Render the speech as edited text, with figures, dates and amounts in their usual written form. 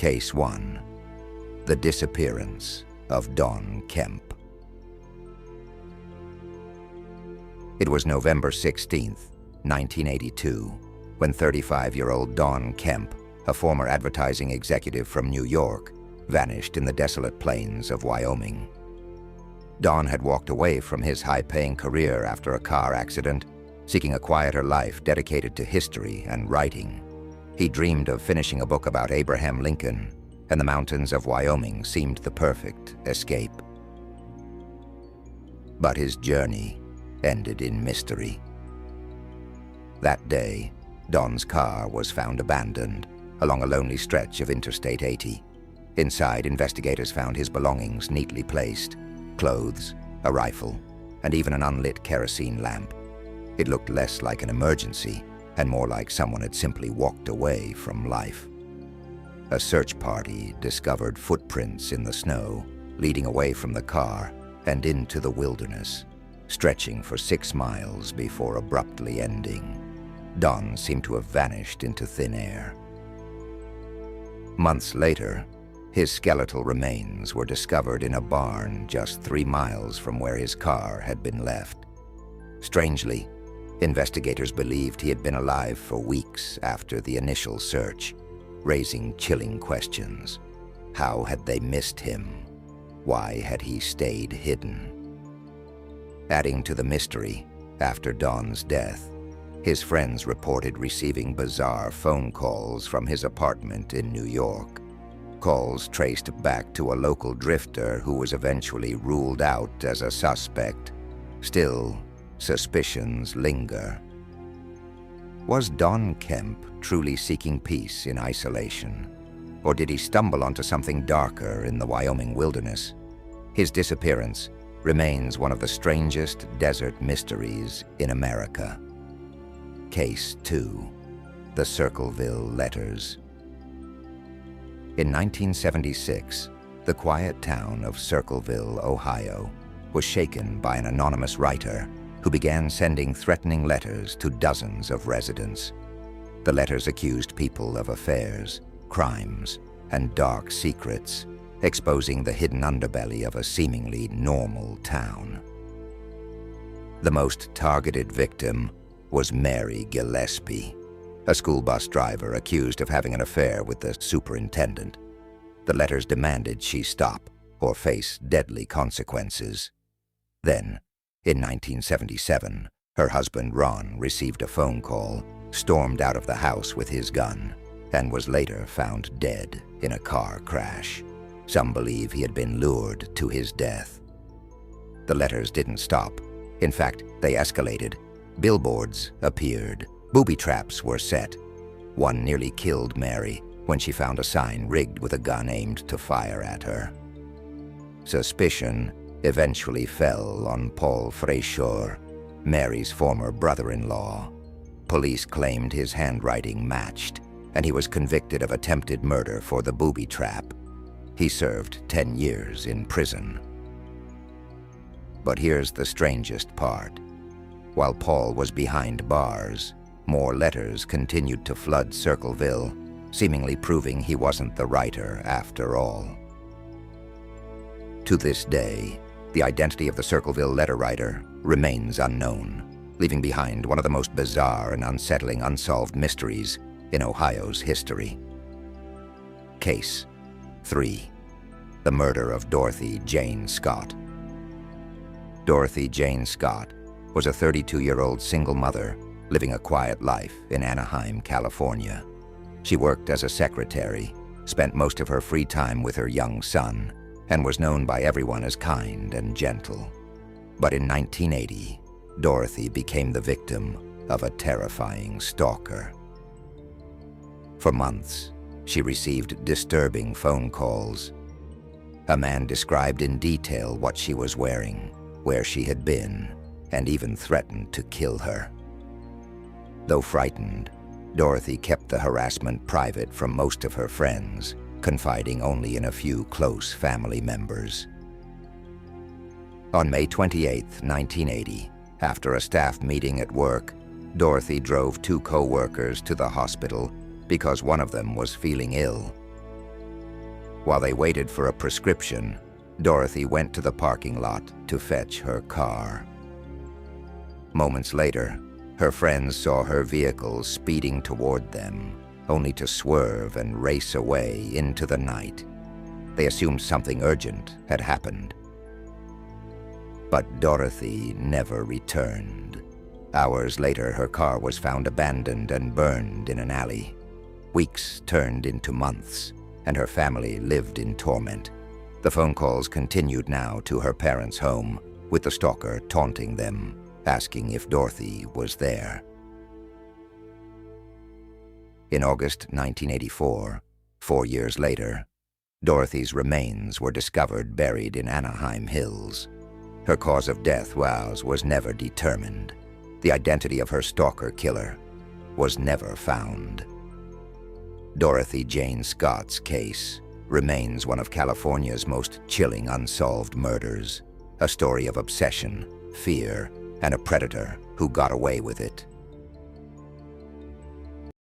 Case 1. The Disappearance of Dawn Kemp. It was November 16th, 1982, when 35-year-old Dawn Kemp, a former advertising executive from New York, vanished in the desolate plains of Wyoming. Dawn had walked away from his high-paying career after a car accident, seeking a quieter life dedicated to history and writing. He dreamed of finishing a book about Abraham Lincoln, and the mountains of Wyoming seemed the perfect escape. But his journey ended in mystery. That day, Dawn's car was found abandoned along a lonely stretch of Interstate 80. Inside, investigators found his belongings neatly placed: clothes, a rifle, and even an unlit kerosene lamp. It looked less like an emergency and more like someone had simply walked away from life. A search party discovered footprints in the snow leading away from the car and into the wilderness, stretching for 6 miles before abruptly ending. Dawn seemed to have vanished into thin air. Months later, his skeletal remains were discovered in a barn just 3 miles from where his car had been left. Strangely, investigators believed he had been alive for weeks after the initial search, raising chilling questions. How had they missed him? Why had he stayed hidden? Adding to the mystery, after Dawn's death, his friends reported receiving bizarre phone calls from his apartment in New York. Calls traced back to a local drifter who was eventually ruled out as a suspect. Still, suspicions linger. Was Dawn Kemp truly seeking peace in isolation? Or did he stumble onto something darker in the Wyoming wilderness? His disappearance remains one of the strangest desert mysteries in America. Case 2. The Circleville Letters. In 1976, the quiet town of Circleville, Ohio, was shaken by an anonymous writer who began sending threatening letters to dozens of residents. The letters accused people of affairs, crimes, and dark secrets, exposing the hidden underbelly of a seemingly normal town. The most targeted victim was Mary Gillespie, a school bus driver accused of having an affair with the superintendent. The letters demanded she stop or face deadly consequences. Then, in 1977, her husband Ron received a phone call, stormed out of the house with his gun, and was later found dead in a car crash. Some believe he had been lured to his death. The letters didn't stop. In fact, they escalated. Billboards appeared. Booby traps were set. One nearly killed Mary when she found a sign rigged with a gun aimed to fire at her. Suspicion eventually fell on Paul Freshore, Mary's former brother-in-law. Police claimed his handwriting matched, and he was convicted of attempted murder for the booby trap. He served 10 years in prison. But here's the strangest part. While Paul was behind bars, more letters continued to flood Circleville, seemingly proving he wasn't the writer after all. To this day, the identity of the Circleville letter writer remains unknown, leaving behind one of the most bizarre and unsettling unsolved mysteries in Ohio's history. Case 3. The murder of Dorothy Jane Scott. Dorothy Jane Scott was a 32-year-old single mother living a quiet life in Anaheim, California. She worked as a secretary, spent most of her free time with her young son, and was known by everyone as kind and gentle. But in 1980, Dorothy became the victim of a terrifying stalker. For months, she received disturbing phone calls. A man described in detail what she was wearing, where she had been, and even threatened to kill her. Though frightened, Dorothy kept the harassment private from most of her friends, confiding only in a few close family members. On May 28, 1980, after a staff meeting at work, Dorothy drove 2 co-workers to the hospital because one of them was feeling ill. While they waited for a prescription, Dorothy went to the parking lot to fetch her car. Moments later, her friends saw her vehicle speeding toward them, only to swerve and race away into the night. They assumed something urgent had happened. But Dorothy never returned. Hours later, her car was found abandoned and burned in an alley. Weeks turned into months, and her family lived in torment. The phone calls continued now to her parents' home, with the stalker taunting them, asking if Dorothy was there. In August 1984, 4 years later, Dorothy's remains were discovered buried in Anaheim Hills. Her cause of death was never determined. The identity of her stalker killer was never found. Dorothy Jane Scott's case remains one of California's most chilling unsolved murders, a story of obsession, fear, and a predator who got away with it.